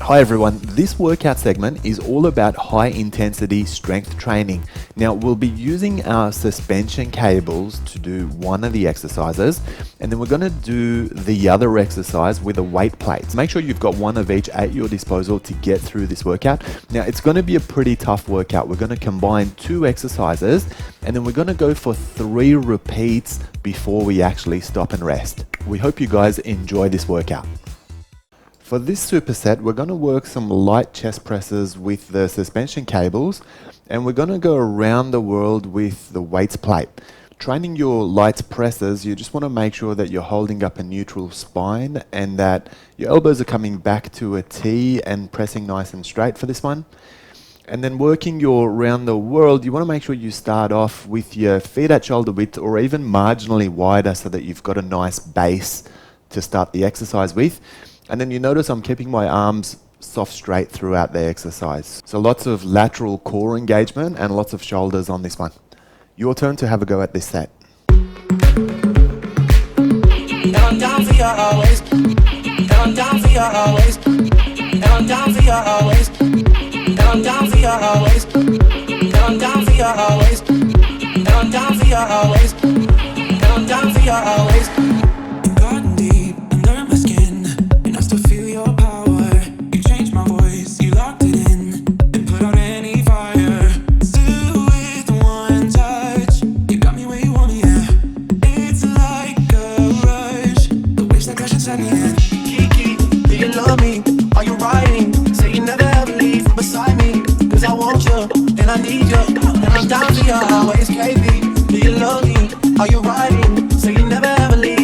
Hi everyone, this workout segment is all about high intensity strength training. Now we'll be using our suspension cables to do one of the exercises, and then we're going to do the other exercise with a weight plate. Make sure you've got one of each at your disposal to get through this workout. Now it's going to be a pretty tough workout. We're going to combine two exercises and then we're going to go for 3 repeats before we actually stop and rest. We hope you guys enjoy this workout. For this superset, we're going to work some light chest presses with the suspension cables, and we're going to go around the world with the weights plate. Training your light presses, you just want to make sure that you're holding up a neutral spine and that your elbows are coming back to a T and pressing nice and straight for this one. And then working your around the world, you want to make sure you start off with your feet at shoulder width or even marginally wider so that you've got a nice base to start the exercise with. And then you notice I'm keeping my arms soft straight throughout the exercise. So lots of lateral core engagement and lots of shoulders on this one. Your turn to have a go at this set. And I'm down for you always. And I'm down for you always. And I'm down for you always. And I'm down for you always. And I'm down for you always. And I'm down for you always. And I'm down for you always. You got deep under my skin, and I still feel your power. You changed my voice, you locked it in, and put out any fire. Still with one touch, you got me where you want me, yeah. It's like a rush, the waves that crash inside me, yeah. Kiki, do you love me? Are you riding? Say you never ever leave from beside me. Cause I want you, and I need you. And I'm down for you always, KB. Do you love me? Are you riding? Say you never ever leave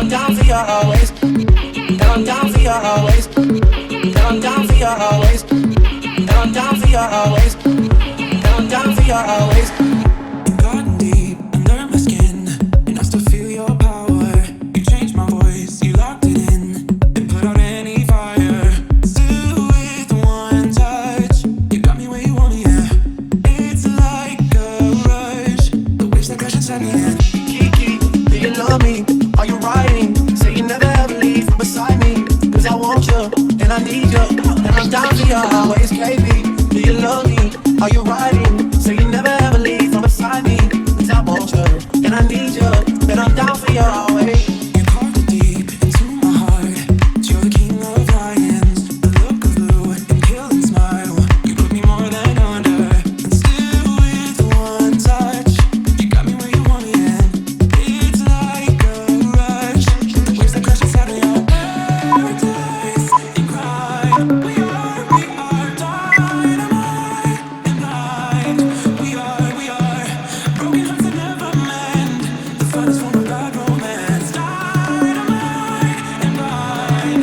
I'm down for you always. And I'm down for you always. And I'm down for you always. And I'm down for you always. And I'm down for you always. You've gotten deep under my skin, and I still feel your power. You changed my voice, you locked it in, and put out any fire. Still with one touch, you got me where you want me, yeah. It's like a rush, the waves that crash inside me, yeah. Kiki, do you love me? Are you riding? Say you never ever leave from beside me. Cause I want you, and I need you, and I'm down for you always, KB. Do you love me? Are you riding? Say you never ever leave from beside me. Cause I want you, and I need you, and I'm down for you always. You carved it deep into my heart. You're the king of lions, the look of blue and killing smile. You put me more than under, and still with one touch, you got me where you want me, and it's like a rush. The waves that crash inside of your paradise and cry. We are dynamite and blind. We are broken hearts that never mend. The finest form of bad romance. Dynamite and blind.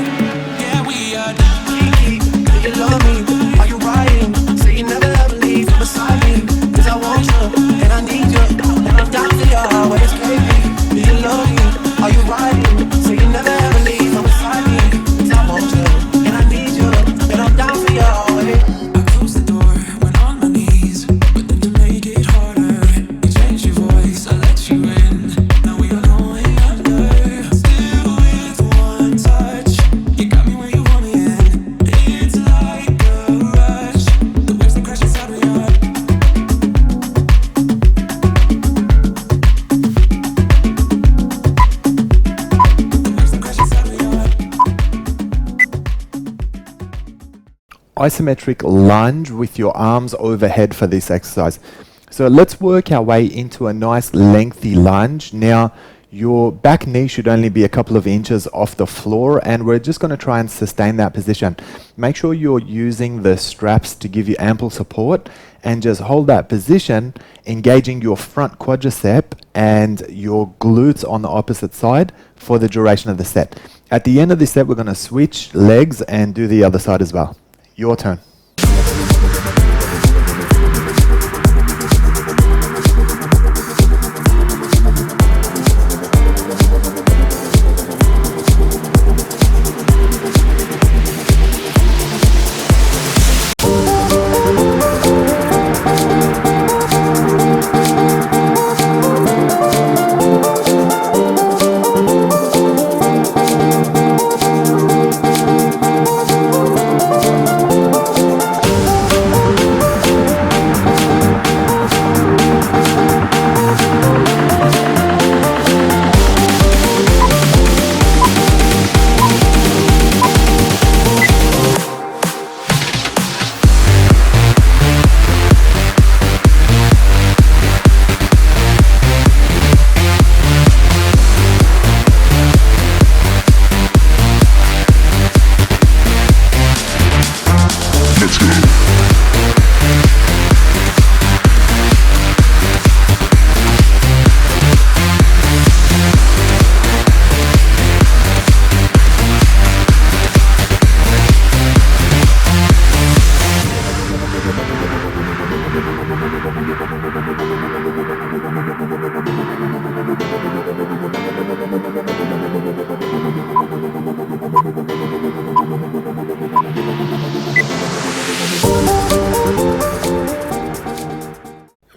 Yeah, we are Kiki, do you love me? Are you riding? Say you never ever leave from beside me. Cause I want you, and I need you, and I'm down for you always, KB. Do you love me? Are you riding? Say you never ever leave from beside me. Cause I want you, and I need you, and I'm down for you always. I closed the door, went on my knees, but then to make it harder, you changed your voice, I let you in. Now we are going under. Still with one touch, you got me where you want me, and it's like a rush. The waves that crash inside of your heart. The waves that crash inside of your heart. Isometric lunge with your arms overhead for this exercise. So let's work our way into a nice lengthy lunge. Now, your back knee should only be a couple of inches off the floor, and we're just going to try and sustain that position. Make sure you're using the straps to give you ample support, and just hold that position, engaging your front quadricep and your glutes on the opposite side for the duration of the set. At the end of this set, we're going to switch legs and do the other side as well. Your turn.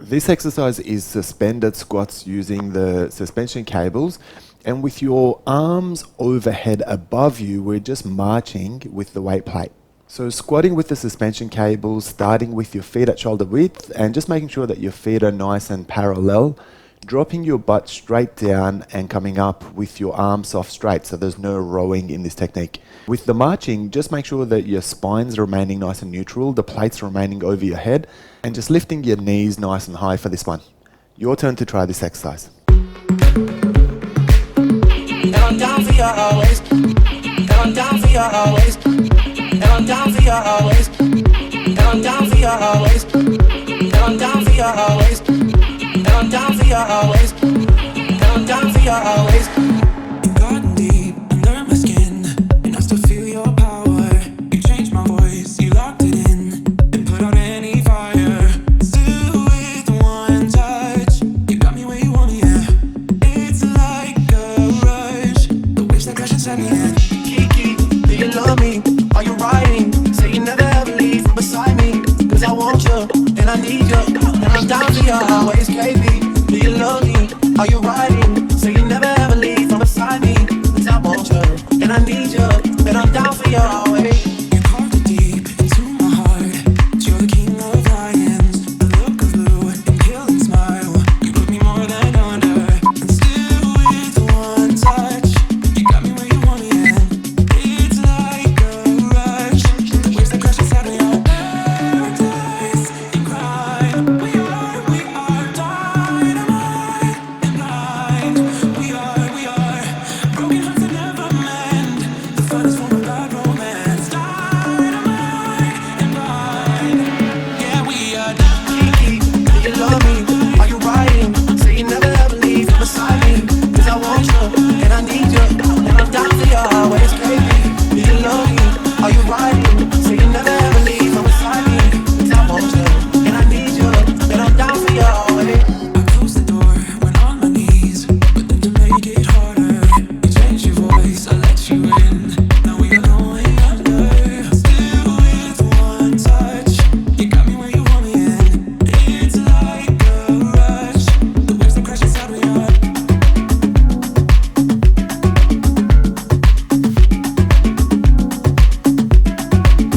This exercise is suspended squats using the suspension cables, and with your arms overhead above you, we're just marching with the weight plate. So squatting with the suspension cables, starting with your feet at shoulder width, and just making sure that your feet are nice and parallel, dropping your butt straight down and coming up with your arms off straight, so there's no rowing in this technique. With the marching, just make sure that your spine's remaining nice and neutral, the plates remaining over your head, and just lifting your knees nice and high for this one. Your turn to try this exercise. And I'm down for you always. And I'm down for you always. And I'm down for you always. And I'm down for you always. And I'm down for you always. And I'm down for you always. And I'm down for you always. You've gotten set me in. Kiki, do you love me? Are you riding? Say you never ever leave from beside me. Cause I want you, and I need you. And I'm down for you always, KB. Do you love me? Are you riding? Say you never ever leave from beside me. Cause I want you, and I need you. And I'm down for you always. You carved it deep into my heart. You're the king of lions. The look of blue and killing smile. You put me more than under. And still with one touch, you got me where you want me in. It's like a rush. The waves that crash inside of your paradise and crime. We are dynamite and blind. We are broken hearts that never mend. The finest form of bad romance. Dynamite and blind. Yeah, we are Kiki, do you love me? Are you riding? Say you never ever leave from beside me. Cause I want you, and I need you. And I'm down for you always, baby. Do you love me? Are you riding? Say you never ever leave from beside me. Cause I want you, and I need you. And I'm down for you always. I closed the door, went on my knees, but then to make it harder, you changed your voice, I let you in. Now we are going under. Still with one touch, you got me where you want me in. It's like a rush, the waves that crash inside me are.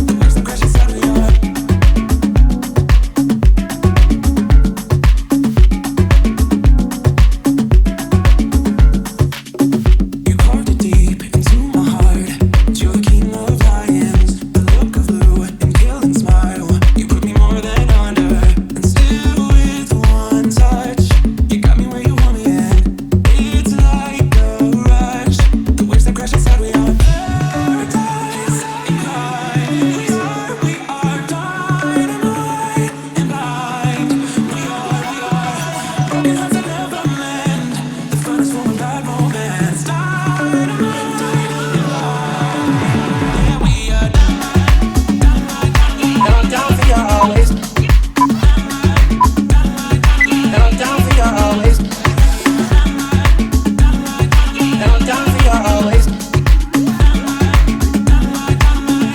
The waves that crash inside me are. You carved it deep into my heart. You're the king of lions. The look of blue and killing smile. You put me more than under. And still with one touch, you got me where you want me in. It's like a rush. The waves that crash inside we are paradise and crime. We are dynamite and blind. We are broken hearts that never mend. The finest form of bad romance. Dynamite and blind. Yeah, we are And I'm down for you always. And I'm down for you always. And I'm down for you always.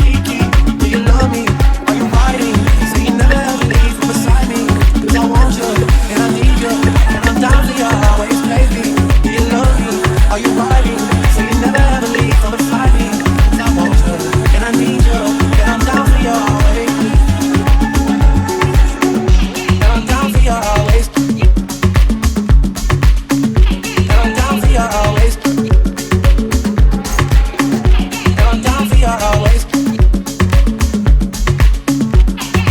Kiki, do you love me? Are you riding? Say you never ever leave from beside me. Cause I want you, and I need you. And I'm down for you always, baby. Do you love me? Are you riding? Say you never ever leave from beside me. Cause I want you, and I need you. And I'm down for you always. And I'm down for you always. And I'm down for you always. And I'm down for you always.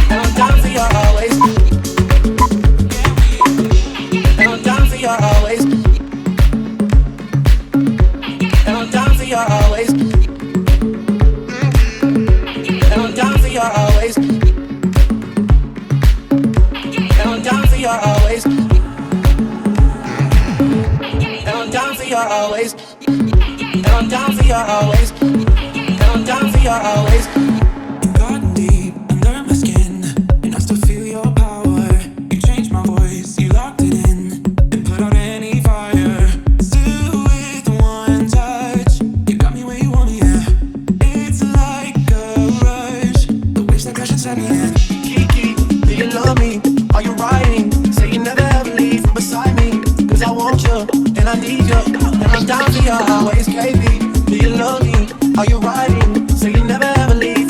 And I'm down for you always. And I'm down for you always. And I'm down for you always. And I'm down for you always. And I'm down for you always. And I'm down for you always. And I'm down for you always. And I'm down for you always. You've gotten deep under my skin, and I still feel your power. You changed my voice, you locked it in, and put out any fire. Still with one touch, you got me where you want me, yeah. It's like a rush, the waves that crash inside me, yeah. Kiki, do you love me? Are you riding? Say you never ever leave from beside me. Cause I want you, and I need you. And I'm down for you always, KB. Do you love me? Are you riding? Say you never ever leave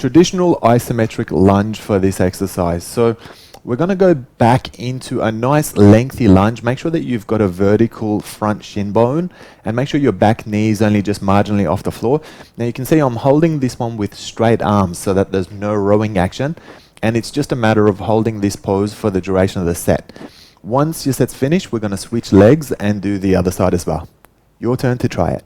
traditional isometric lunge for this exercise. So we're going to go back into a nice lengthy lunge. Make sure that you've got a vertical front shin bone and make sure your back knee is only just marginally off the floor. Now you can see I'm holding this one with straight arms so that there's no rowing action, and it's just a matter of holding this pose for the duration of the set. Once your set's finished, we're going to switch legs and do the other side as well. Your turn to try it.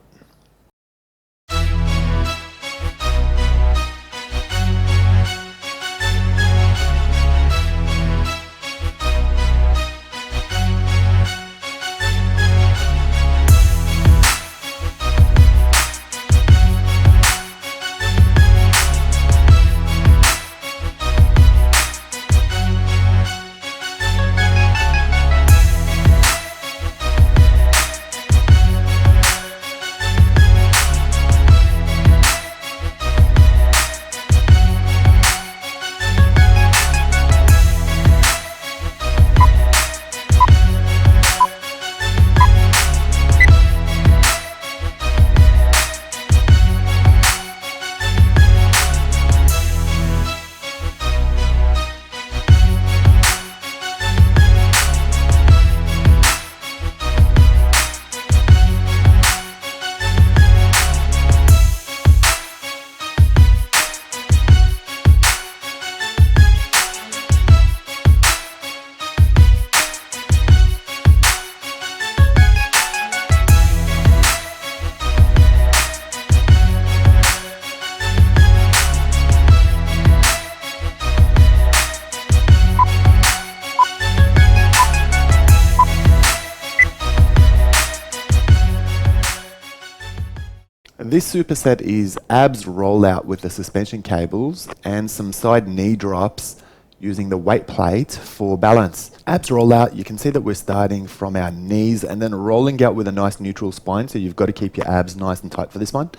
This superset is abs rollout with the suspension cables and some side knee drops using the weight plate for balance. Abs rollout, you can see that we're starting from our knees and then rolling out with a nice neutral spine, so you've got to keep your abs nice and tight for this one.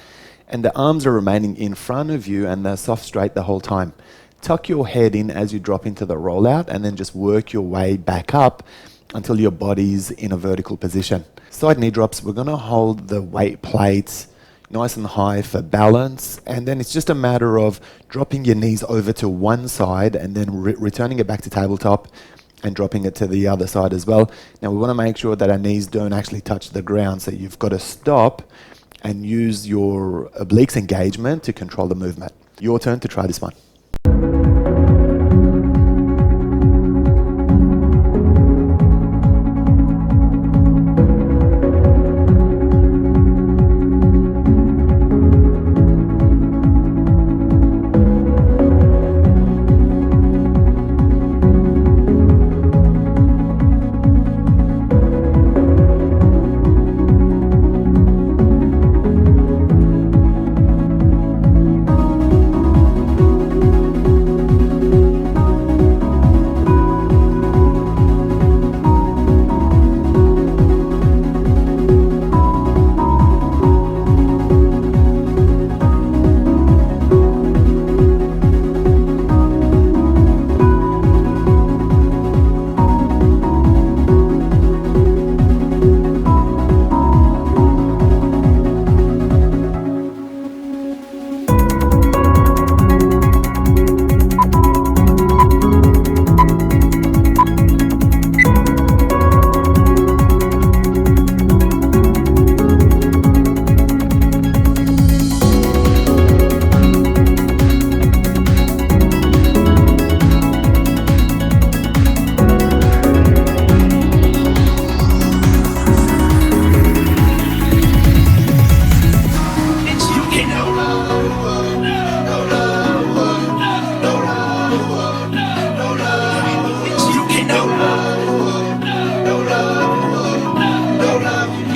And the arms are remaining in front of you and they're soft straight the whole time. Tuck your head in as you drop into the rollout and then just work your way back up until your body's in a vertical position. Side knee drops, we're going to hold the weight plates nice and high for balance, and then it's just a matter of dropping your knees over to one side and then returning it back to tabletop and dropping it to the other side as well. Now we want to make sure that our knees don't actually touch the ground, so you've got to stop and use your obliques engagement to control the movement. Your turn to try this one.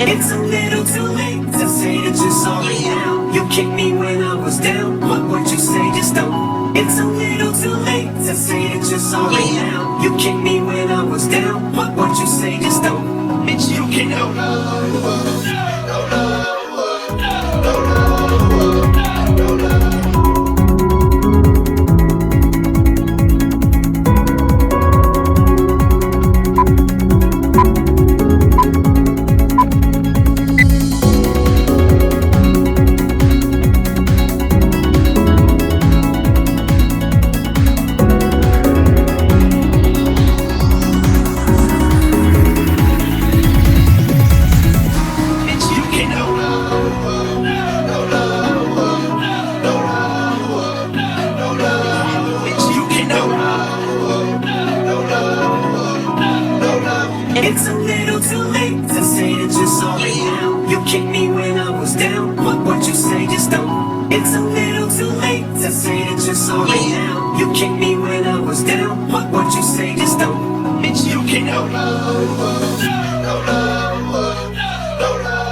It's a little too late to say that you're sorry now. You kicked me when I was down, but what you say just don't. It's a little too late to say that you're sorry now. You kicked me when I was down, but what you say just don't. Bitch, you can It's a little too late to say that you're sorry now. You kicked me when I was down. What you say just don't. Bitch, you can no love. No love. No love. No love.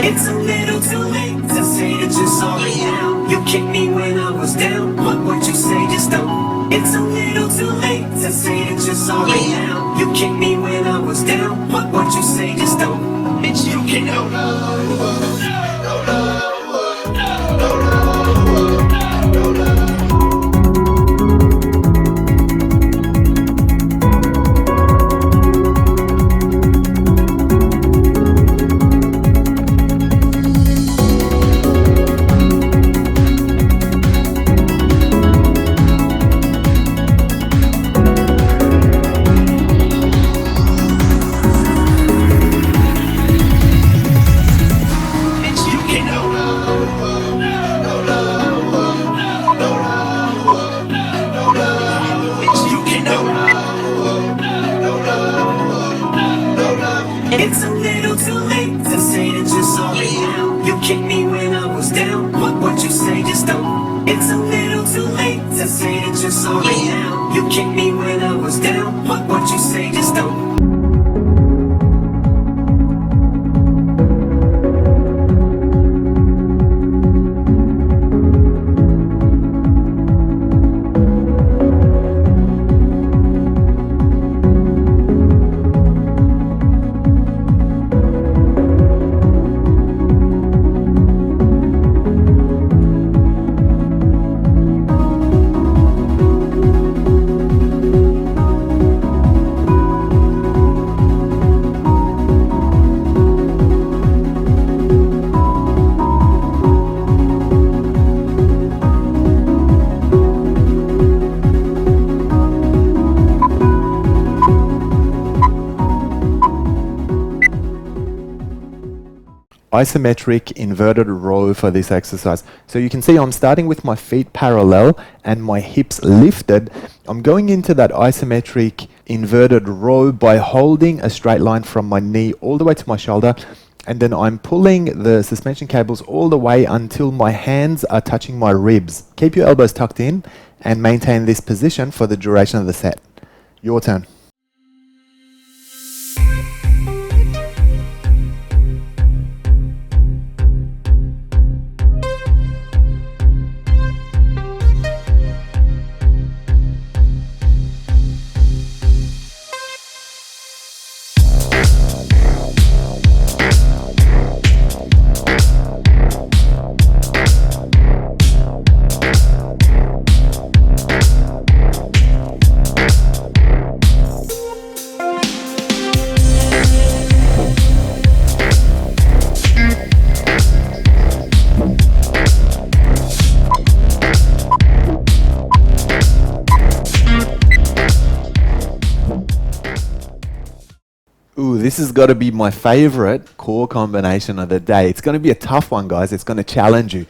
It's a little too late to say that you're sorry now. You kicked me when I was down. What you say just don't. It's a little too late to say that you're sorry now. You kicked me when I was down. What you say just don't. Bitch, you can no love. No love. No love. No love. It's a little too late to say that you're sorry now. You kicked me when I was down. What you say just don't. It's a little too late to say that you're sorry now. You kicked me when I was down. What you say just don't. Isometric inverted row for this exercise. So you can see I'm starting with my feet parallel and my hips lifted. I'm going into that isometric inverted row by holding a straight line from my knee all the way to my shoulder, and then I'm pulling the suspension cables all the way until my hands are touching my ribs. Keep your elbows tucked in and maintain this position for the duration of the set. Your turn. This has got to be my favorite core combination of the day. It's going to be a tough one, guys. It's going to challenge you.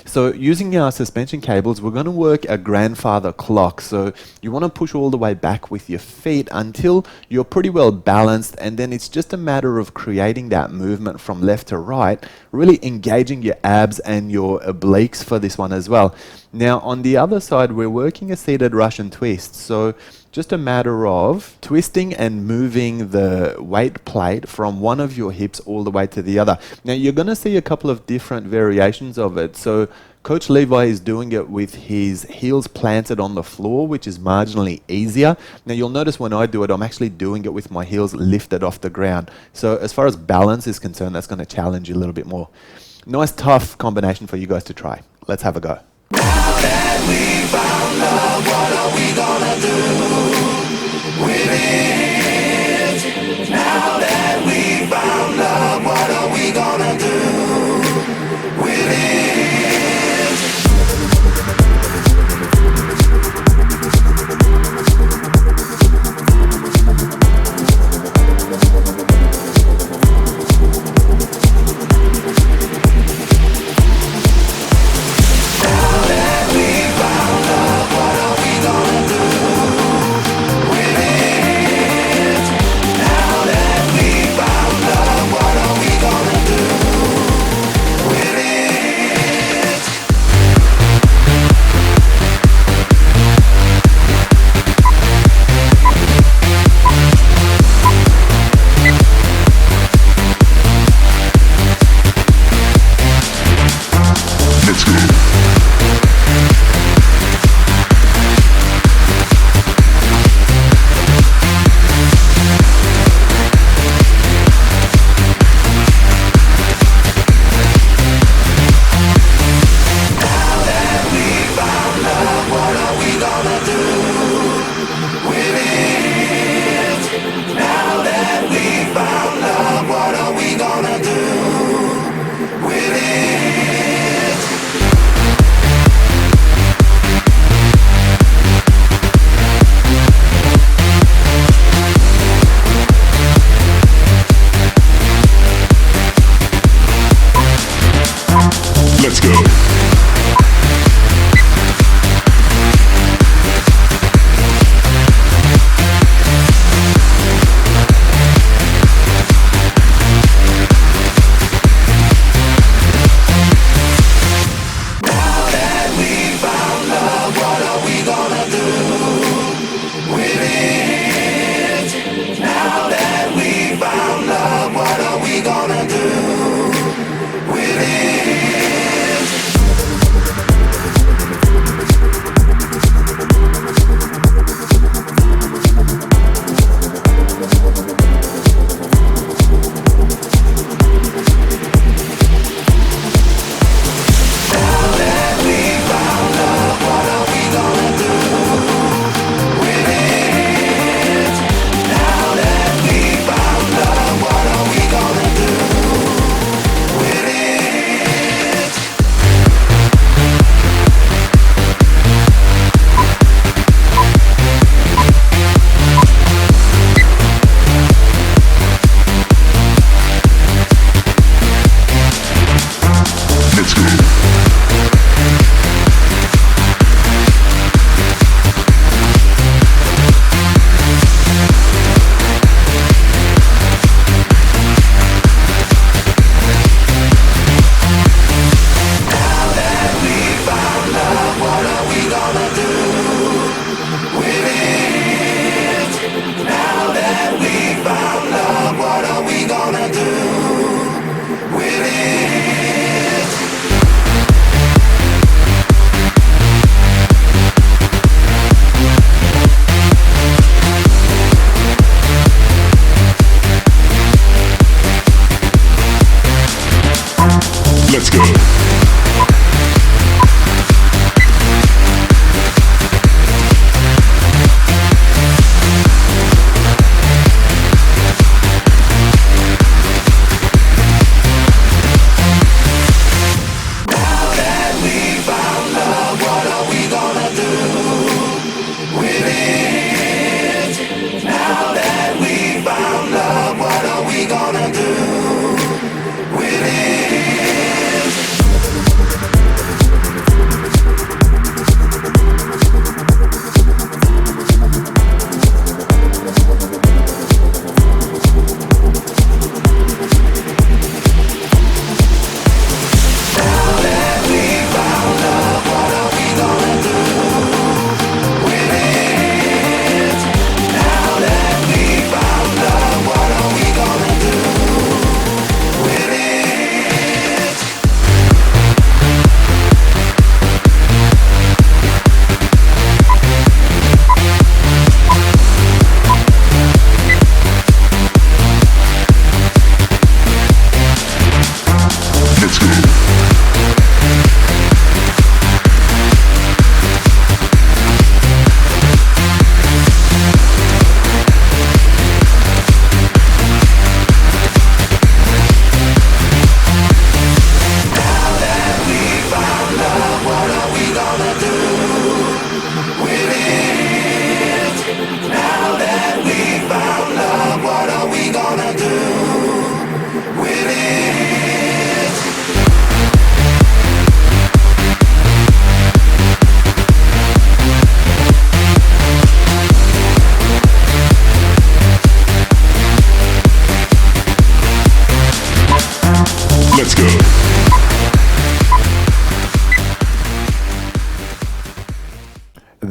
So using our suspension cables, we're going to work a grandfather clock. So you want to push all the way back with your feet until you're pretty well balanced, and then it's just a matter of creating that movement from left to right, really engaging your abs and your obliques for this one as well. Now on the other side, we're working a seated Russian twist. So just a matter of twisting and moving the weight plate from one of your hips all the way to the other. Now you're going to see a couple of different variations of it. So Coach Levi is doing it with his heels planted on the floor, which is marginally easier. Now you'll notice when I do it, I'm actually doing it with my heels lifted off the ground. So as far as balance is concerned, that's going to challenge you a little bit more. Nice tough combination for you guys to try. Let's have a go. Now that we found love, what are we gonna do with it? Now that we found love, what are we gonna do with it? Now that we found love, what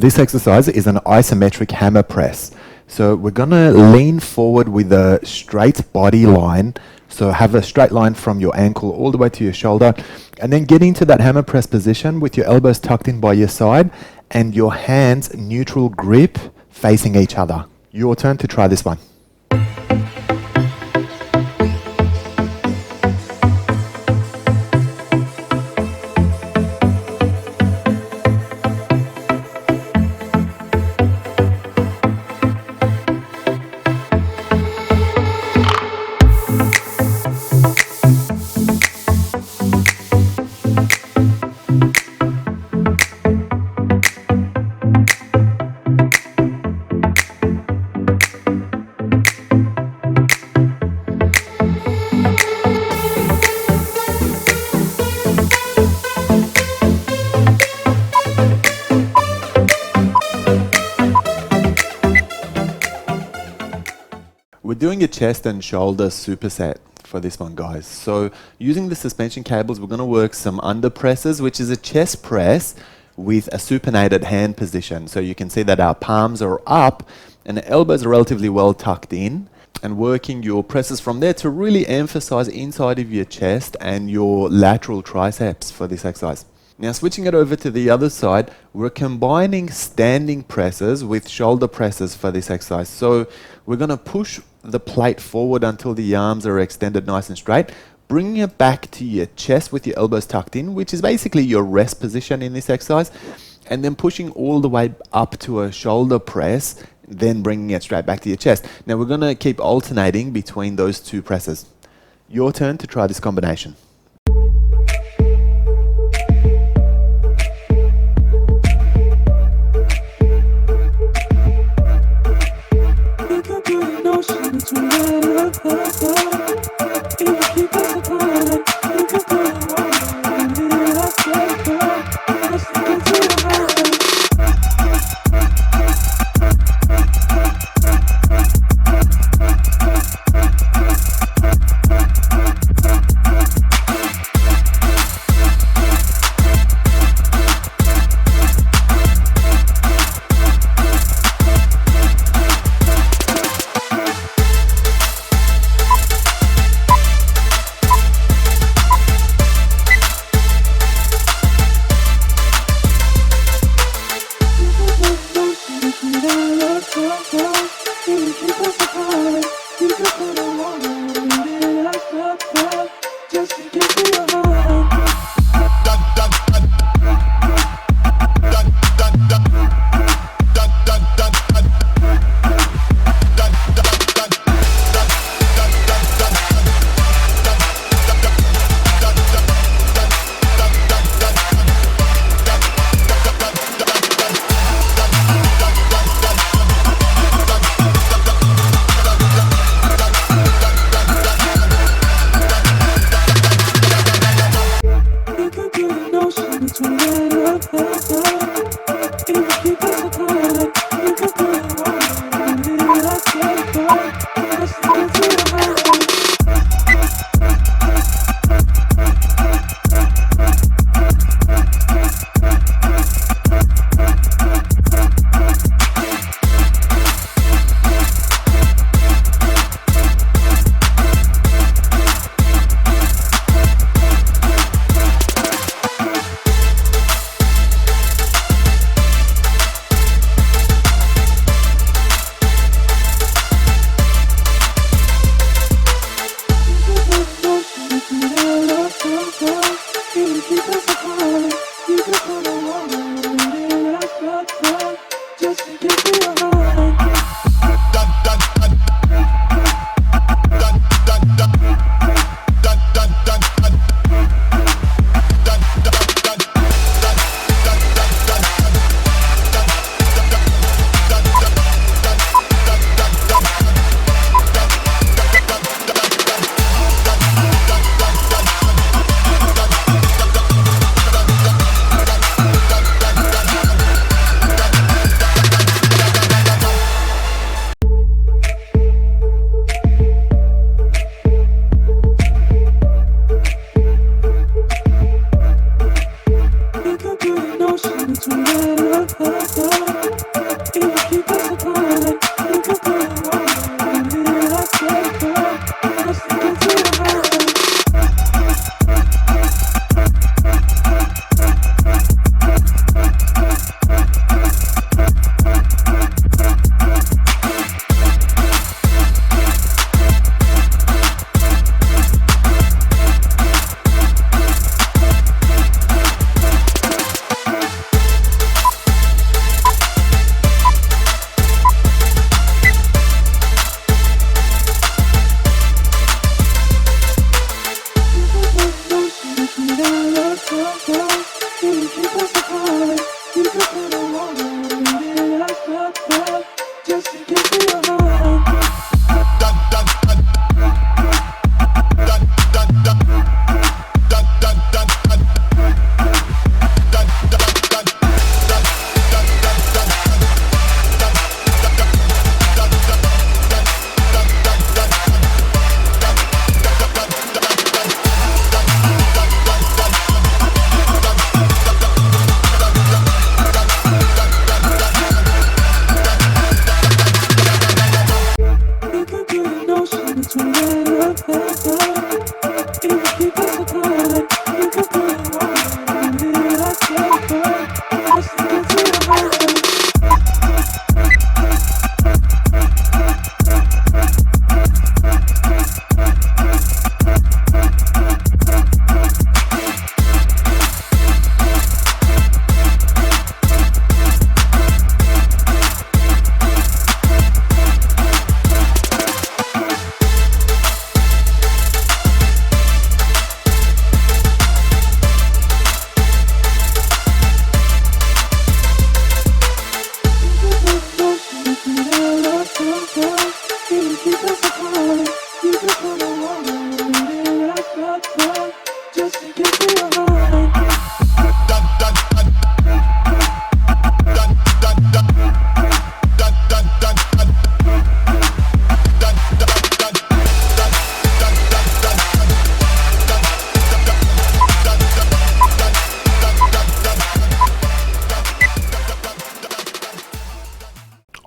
this exercise is an isometric hammer press. So we're going to lean forward with a straight body line. So have a straight line from your ankle all the way to your shoulder, and then get into that hammer press position with your elbows tucked in by your side and your hands neutral grip facing each other. Your turn to try this one. We're doing a chest and shoulder superset for this one, guys. So using the suspension cables, we're going to work some under presses, which is a chest press with a supinated hand position. So you can see that our palms are up and the elbows are relatively well tucked in, and working your presses from there to really emphasize inside of your chest and your lateral triceps for this exercise. Now switching it over to the other side, we're combining standing presses with shoulder presses for this exercise. So we're going to push the plate forward until the arms are extended nice and straight, bringing it back to your chest with your elbows tucked in, which is basically your rest position in this exercise, and then pushing all the way up to a shoulder press, then bringing it straight back to your chest. Now we're going to keep alternating between those two presses. Your turn to try this combination.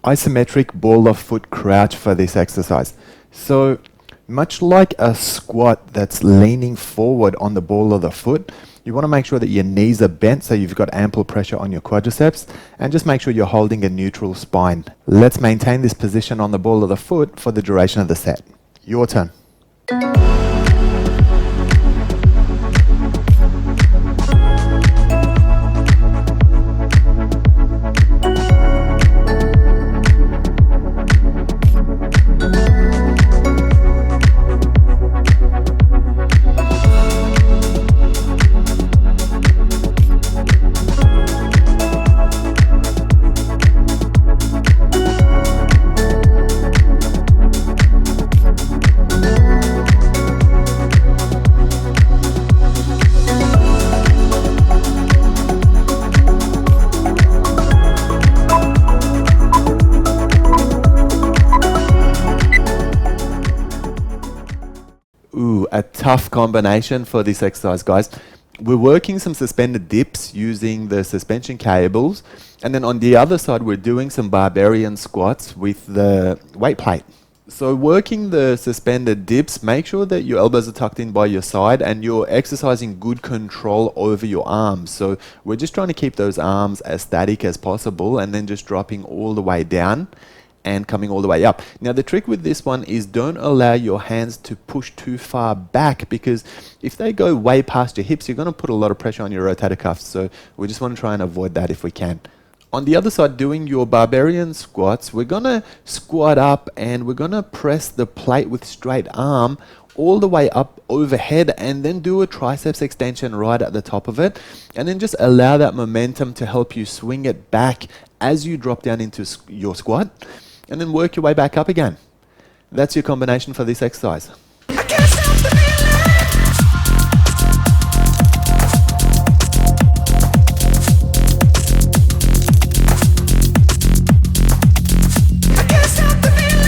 isometric ball of foot crouch for this exercise. So much like a squat that's leaning forward on the ball of the foot, you want to make sure that your knees are bent so you've got ample pressure on your quadriceps, and just make sure you're holding a neutral spine. Let's maintain this position on the ball of the foot for the duration of the set. Your turn. A tough combination for this exercise, guys. We're working some suspended dips using the suspension cables, and then on the other side we're doing some barbarian squats with the weight plate. So working the suspended dips, make sure that your elbows are tucked in by your side and you're exercising good control over your arms. So we're just trying to keep those arms as static as possible, and then just dropping all the way down and coming all the way up. Now the trick with this one is don't allow your hands to push too far back, because if they go way past your hips, you're going to put a lot of pressure on your rotator cuffs. So we just want to try and avoid that if we can. On the other side, doing your barbarian squats, we're going to squat up and we're going to press the plate with straight arm all the way up overhead, and then do a triceps extension right at the top of it, and then just allow that momentum to help you swing it back as you drop down into your squat, and then work your way back up again. That's your combination for this exercise. I can't stop the feeling. I can't stop the feeling. I can't stop the feeling.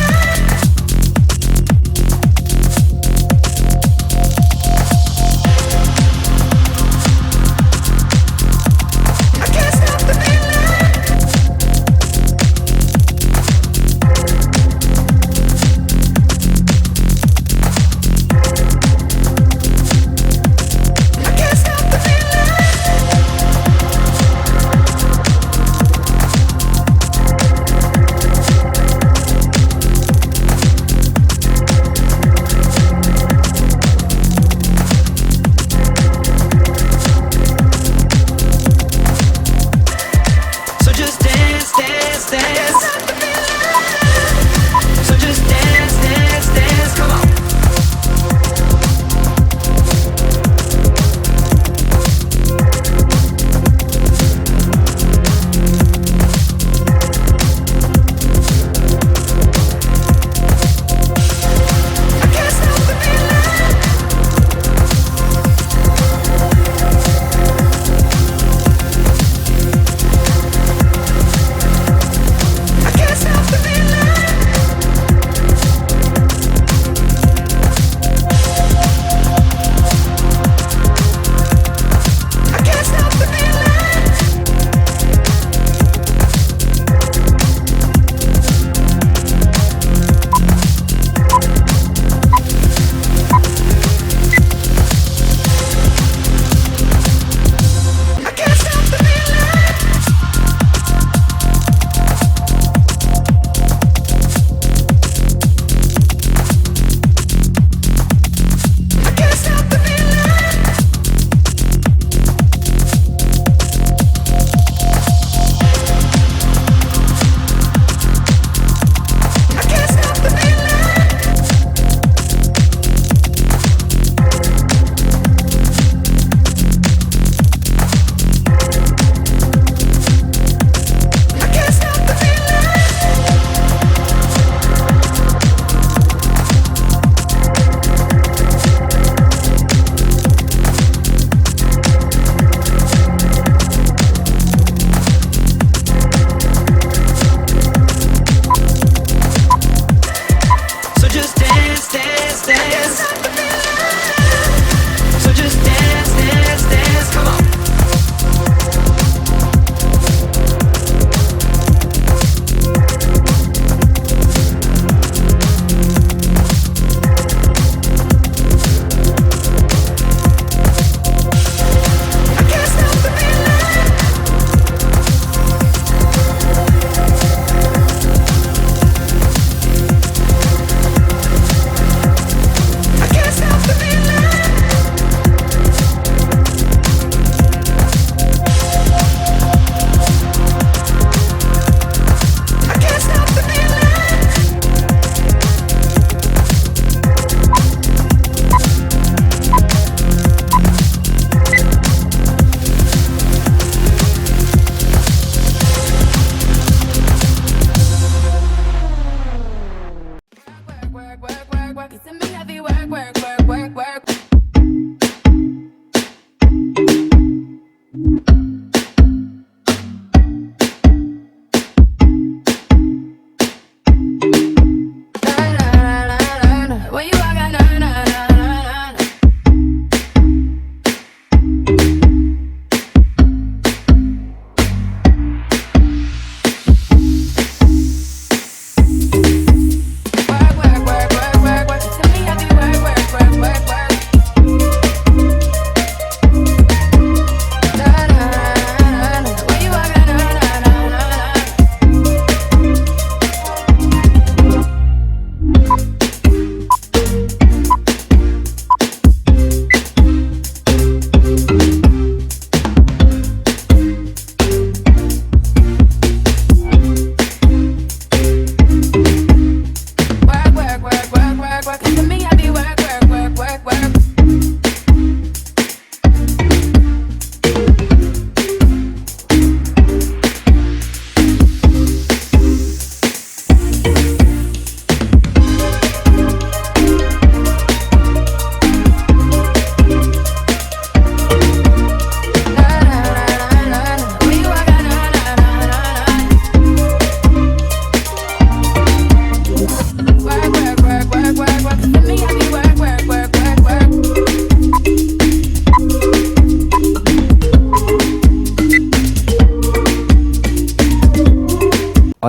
I can't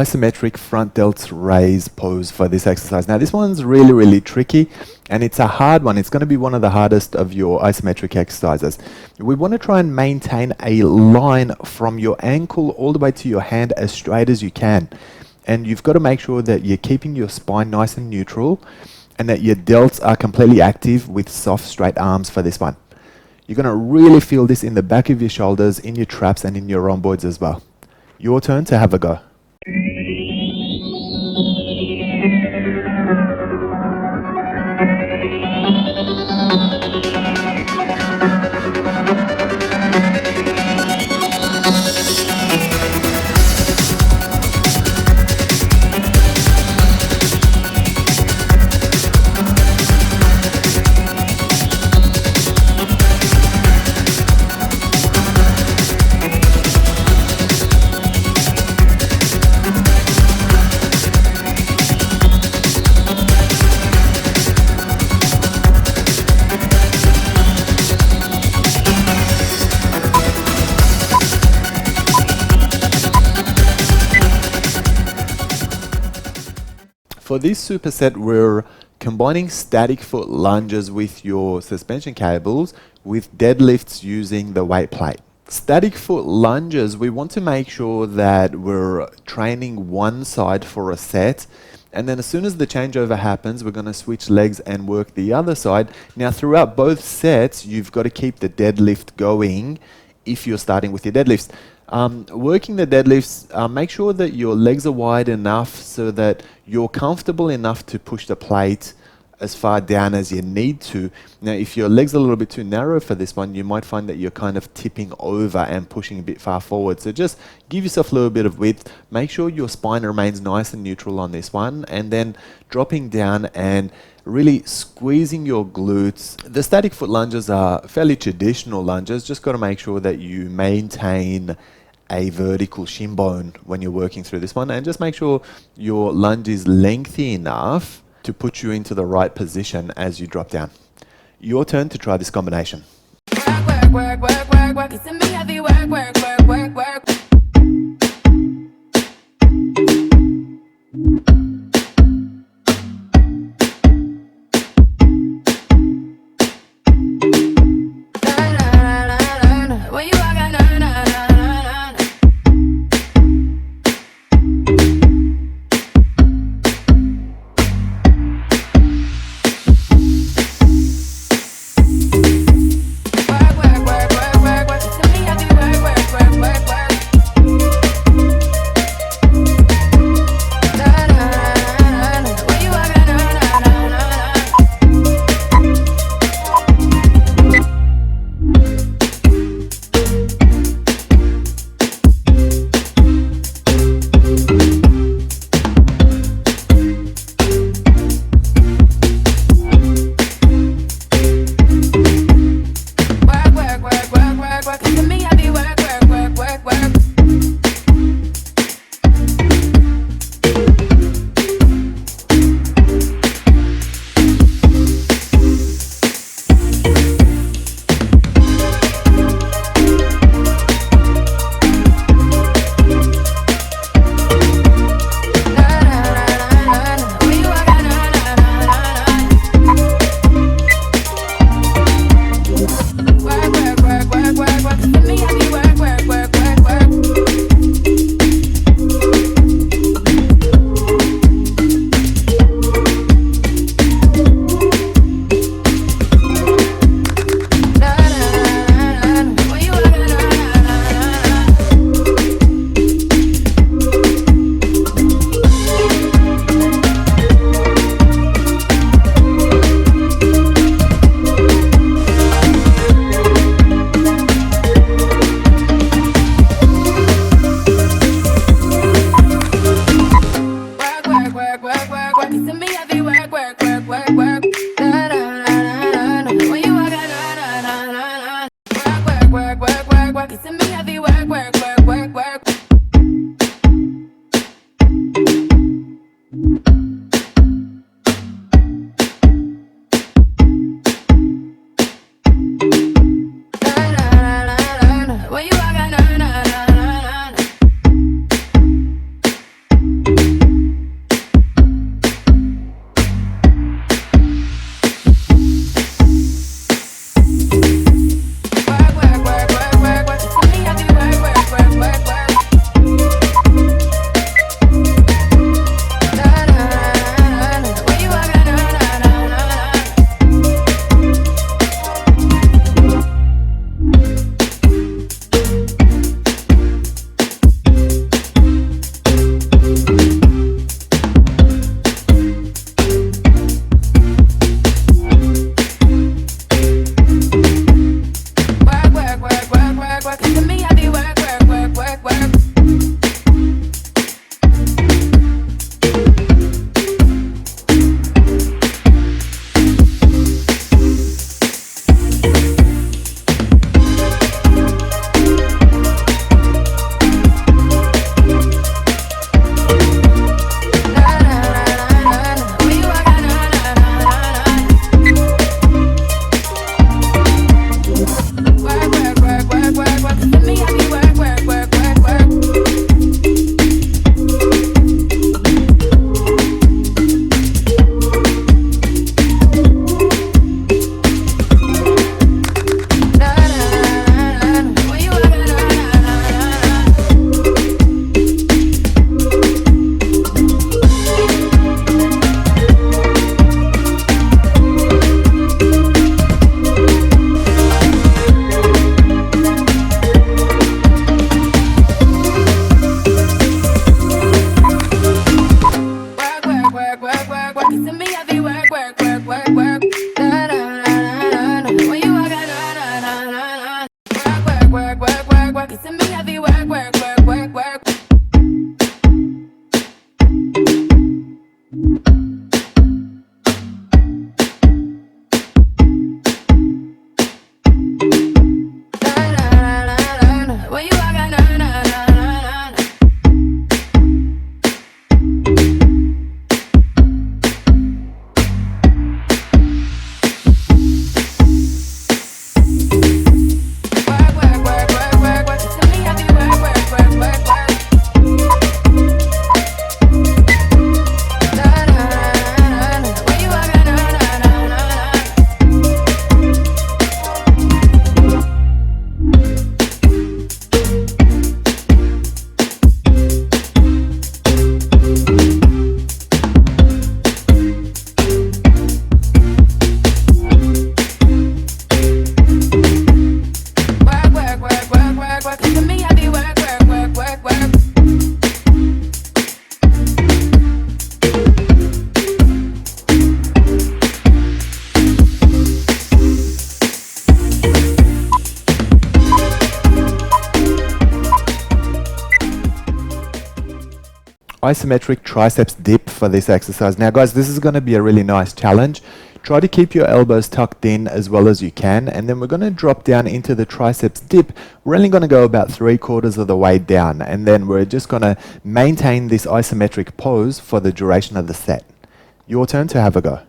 isometric front delts raise pose for this exercise. Now this one's really tricky, and it's a hard one. It's going to be one of the hardest of your isometric exercises. We want to try and maintain a line from your ankle all the way to your hand as straight as you can. And you've got to make sure that you're keeping your spine nice and neutral, and that your delts are completely active with soft straight arms for this one. You're going to really feel this in the back of your shoulders, in your traps, and in your rhomboids as well. Your turn to have a go. For this superset, we're combining static foot lunges with your suspension cables with deadlifts using the weight plate. Static foot lunges, we want to make sure that we're training one side for a set, and then as soon as the changeover happens, we're going to switch legs and work the other side. Now throughout both sets, you've got to keep the deadlift going if you're starting with your deadlifts. Working the deadlifts, make sure that your legs are wide enough so that you're comfortable enough to push the plate as far down as you need to. Now, if your legs are a little bit too narrow for this one, you might find that you're kind of tipping over and pushing a bit far forward. So just give yourself a little bit of width. Make sure your spine remains nice and neutral on this one, and then dropping down and really squeezing your glutes. The static foot lunges are fairly traditional lunges. Just got to make sure that you maintain a vertical shin bone when you're working through this one, and just make sure your lunge is lengthy enough to put you into the right position as you drop down. Your turn to try this combination. Work. It's me heavy work. When you walk out, isometric triceps dip for this exercise. Now guys, this is going to be a really nice challenge. Try to keep your elbows tucked in as well as you can, and then we're going to drop down into the triceps dip. We're only going to go about 3/4 of the way down, and then we're just going to maintain this isometric pose for the duration of the set. Your turn to have a go.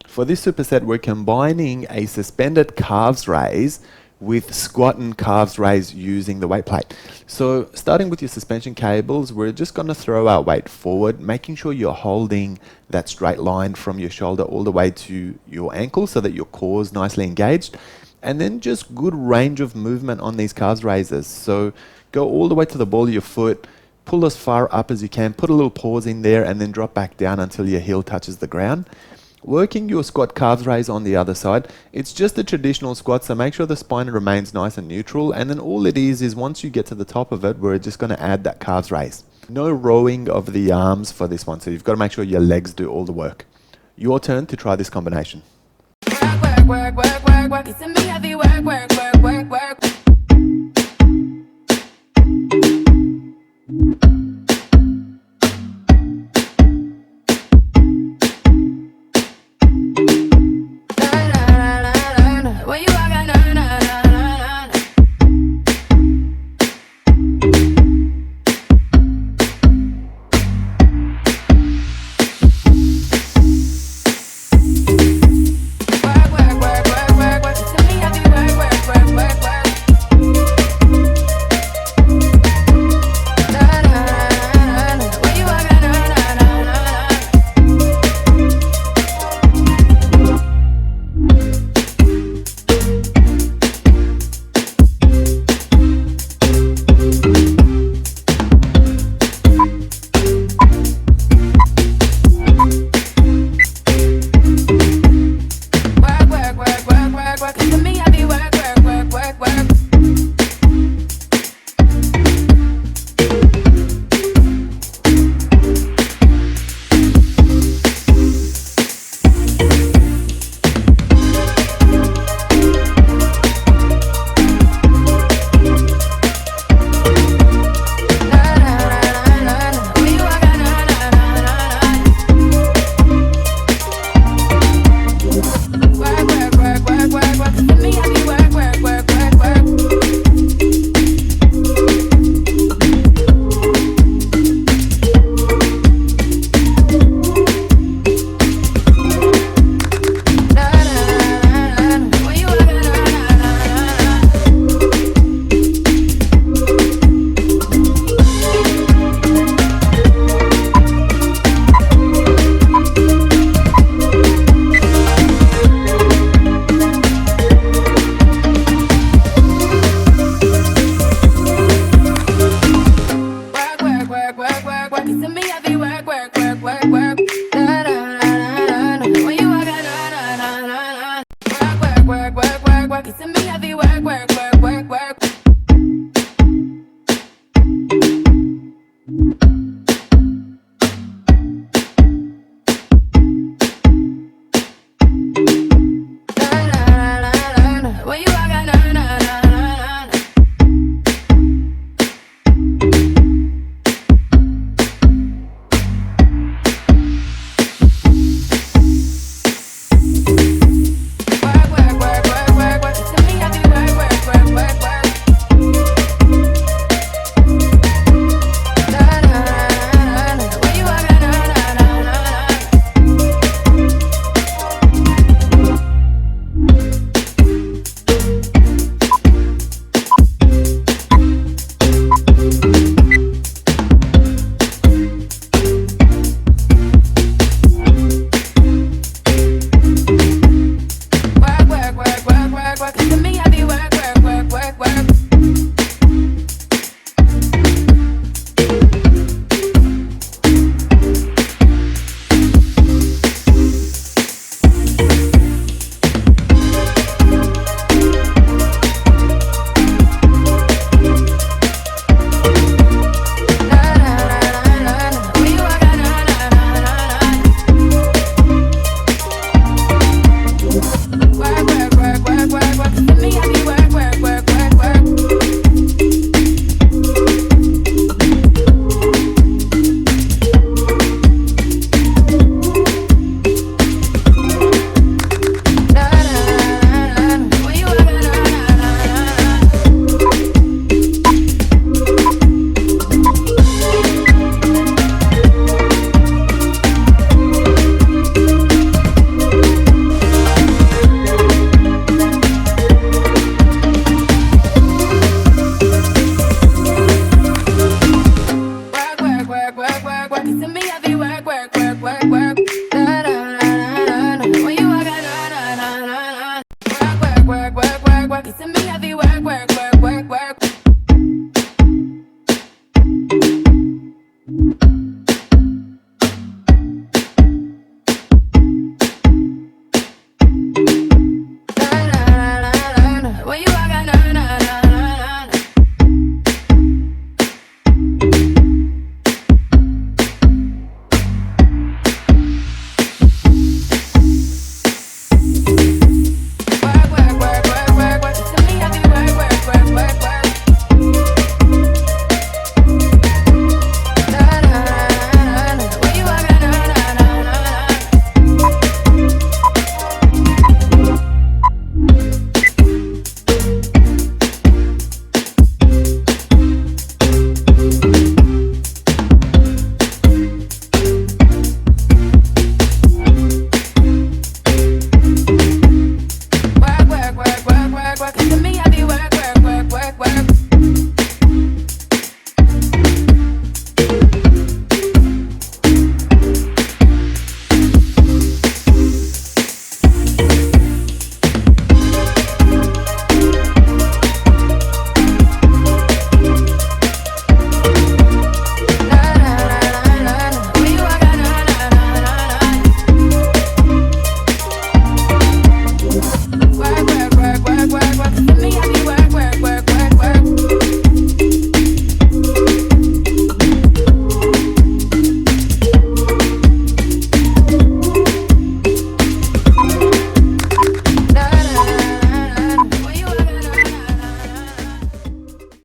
For this superset, we're combining a suspended calves raise with squat and calves raise using the weight plate. So starting with your suspension cables, we're just going to throw our weight forward, making sure you're holding that straight line from your shoulder all the way to your ankle so that your core is nicely engaged. And then just good range of movement on these calves raises. So go all the way to the ball of your foot, pull as far up as you can, put a little pause in there, and then drop back down until your heel touches the ground. Working your squat calves raise on the other side. It's just a traditional squat, so make sure the spine remains nice and neutral, and then all it is once you get to the top of it, we're just going to add that calves raise. No rowing of the arms for this one, so you've got to make sure your legs do all the work. Your turn to try this combination. Work, work, work, work, work. It's me heavy work, work, work, work, work. When you walk, I know, na, na, na, na. Work, work, work, work, work, work. It's me heavy work, work, work.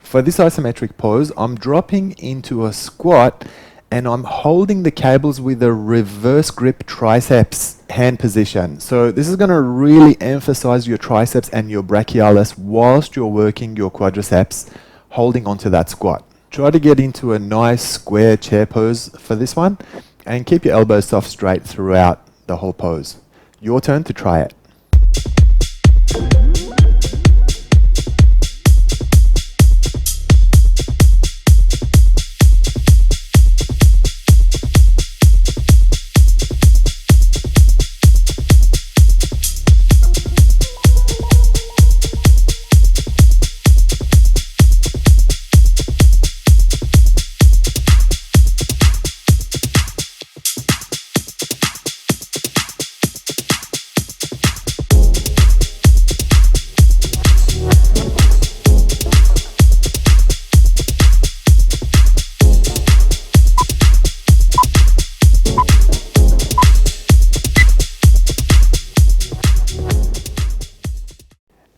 For this isometric pose, I'm dropping into a squat and I'm holding the cables with a reverse grip triceps hand position. So this is going to really emphasize your triceps and your brachialis whilst you're working your quadriceps, holding onto that squat. Try to get into a nice square chair pose for this one and keep your elbows soft straight throughout the whole pose. Your turn to try it.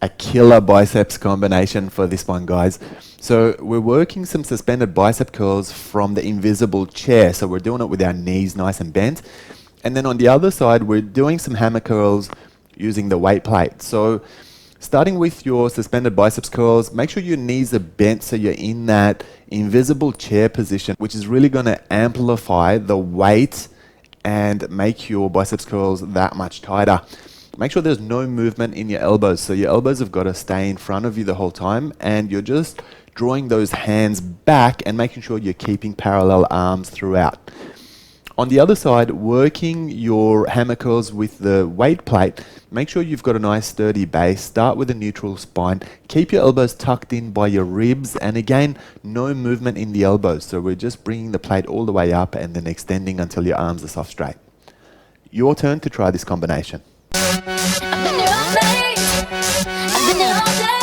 A killer biceps combination for this one, guys. So we're working some suspended bicep curls from the invisible chair. So we're doing it with our knees nice and bent. And then on the other side, we're doing some hammer curls using the weight plate. So starting with your suspended biceps curls, make sure your knees are bent so you're in that invisible chair position, which is really going to amplify the weight and make your biceps curls that much tighter. Make sure there's no movement in your elbows. So your elbows have got to stay in front of you the whole time, and you're just drawing those hands back and making sure you're keeping parallel arms throughout. On the other side, working your hammer curls with the weight plate, make sure you've got a nice sturdy base. Start with a neutral spine. Keep your elbows tucked in by your ribs, and again, no movement in the elbows. So we're just bringing the plate all the way up and then extending until your arms are soft straight. Your turn to try this combination. I've been here all night. I've been here all day.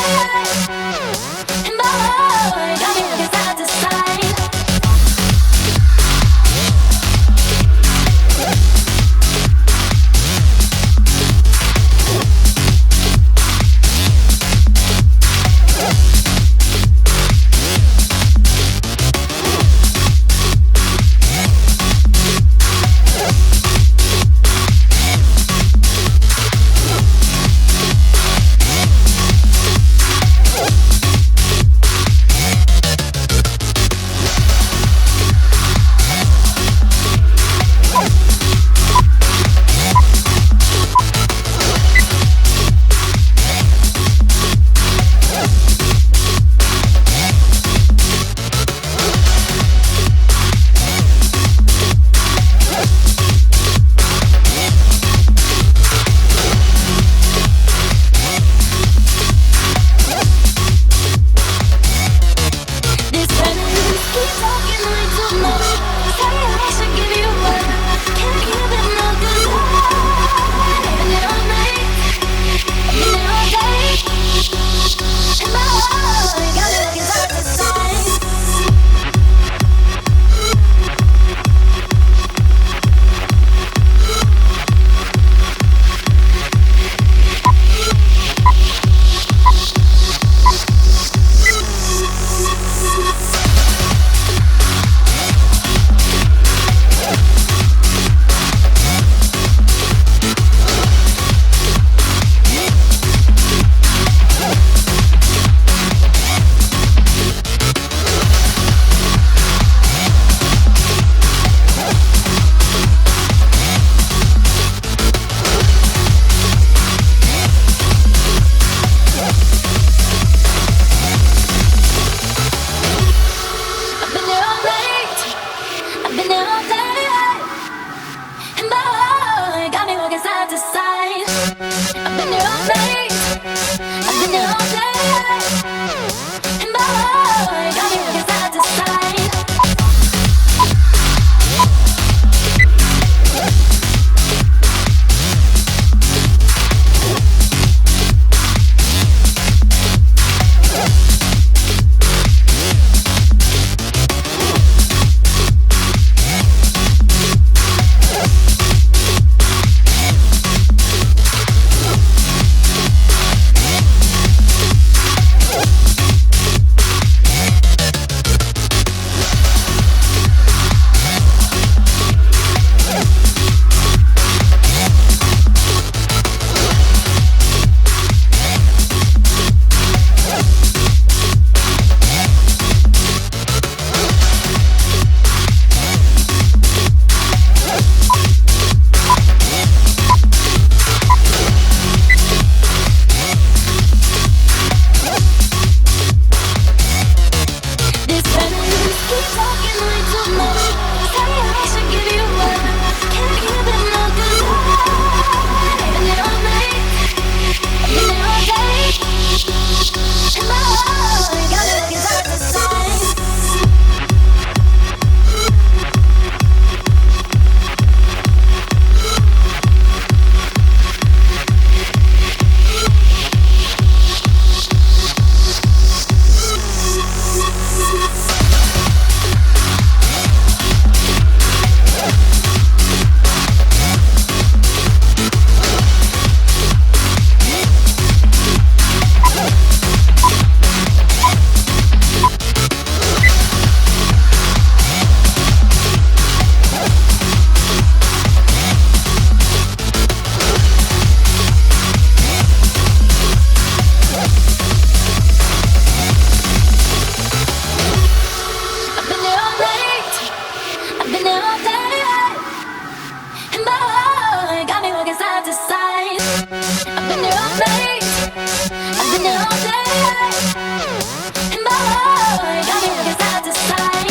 And my heart got me looking side to side. And boy, got me looking side to side.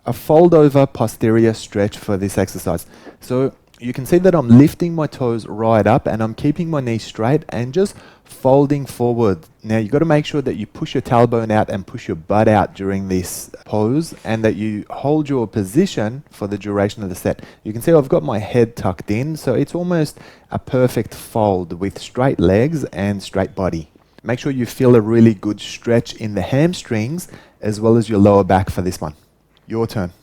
A fold over posterior stretch for this exercise. So you can see that I'm lifting my toes right up and I'm keeping my knees straight and just folding forward. Now you've got to make sure that you push your tailbone out and push your butt out during this pose and that you hold your position for the duration of the set. You can see I've got my head tucked in, so it's almost a perfect fold with straight legs and straight body. Make sure you feel a really good stretch in the hamstrings as well as your lower back for this one. Your turn.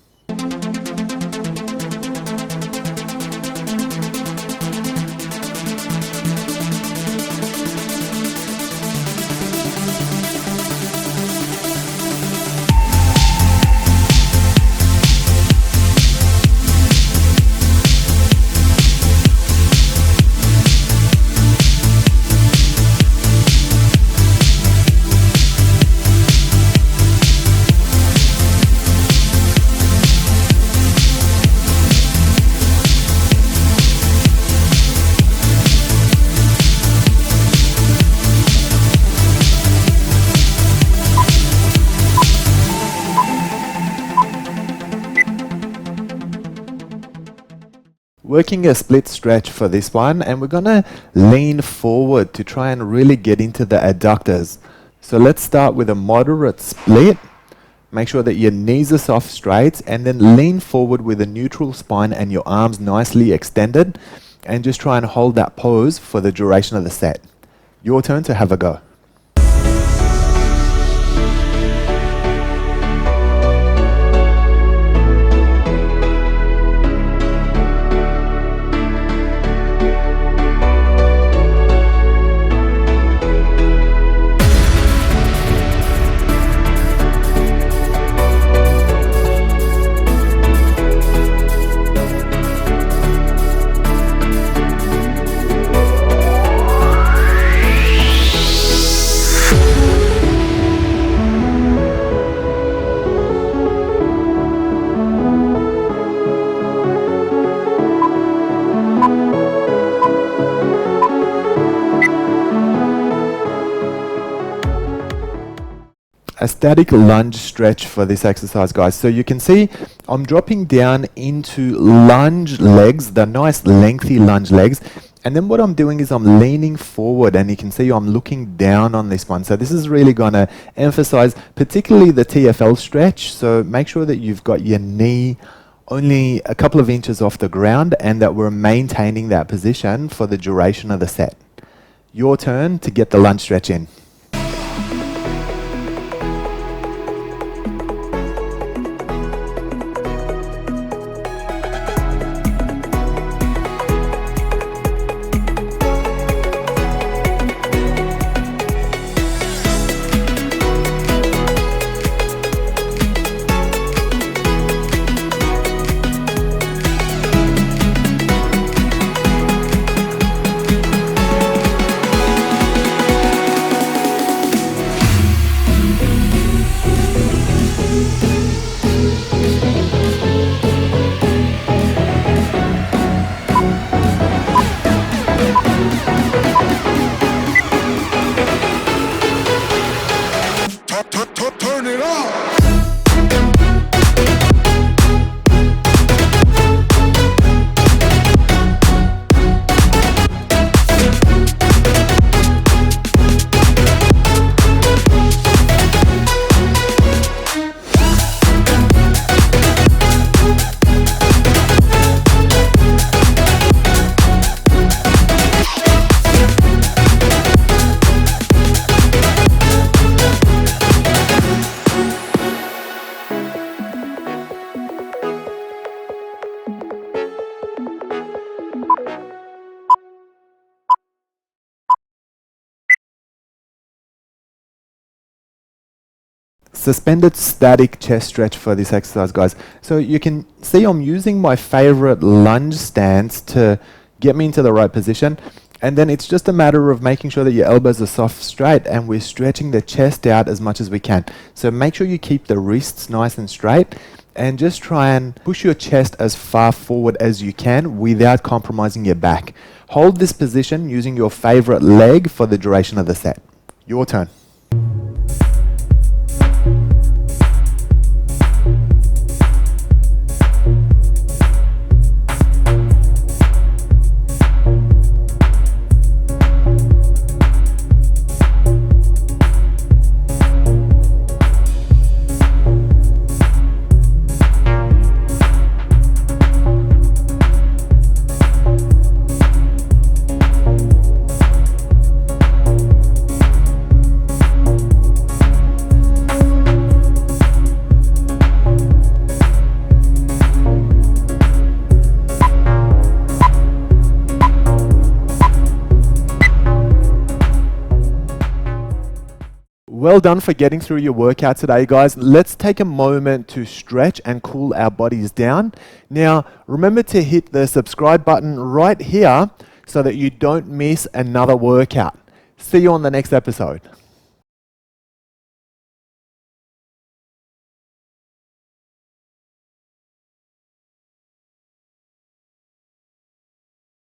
Working a split stretch for this one, and we're going to lean forward to try and really get into the adductors. So let's start with a moderate split. Make sure that your knees are soft straight and then lean forward with a neutral spine and your arms nicely extended, and just try and hold that pose for the duration of the set. Your turn to have a go. A static lunge stretch for this exercise, guys. So you can see I'm dropping down into lunge legs, the nice lengthy lunge legs, and then what I'm doing is I'm leaning forward, and you can see I'm looking down on this one. So this is really going to emphasize particularly the TFL stretch. So make sure that you've got your knee only a couple of inches off the ground and that we're maintaining that position for the duration of the set. Your turn to get the lunge stretch in. Turn it up. suspended static chest stretch for this exercise, guys. So you can see I'm using my favorite lunge stance to get me into the right position. And then it's just a matter of making sure that your elbows are soft straight and we're stretching the chest out as much as we can. So make sure you keep the wrists nice and straight and just try and push your chest as far forward as you can without compromising your back. Hold this position using your favorite leg for the duration of the set. Your turn. Well done for getting through your workout today, guys. Let's take a moment to stretch and cool our bodies down. Now, remember to hit the subscribe button right here so that you don't miss another workout. See you on the next episode.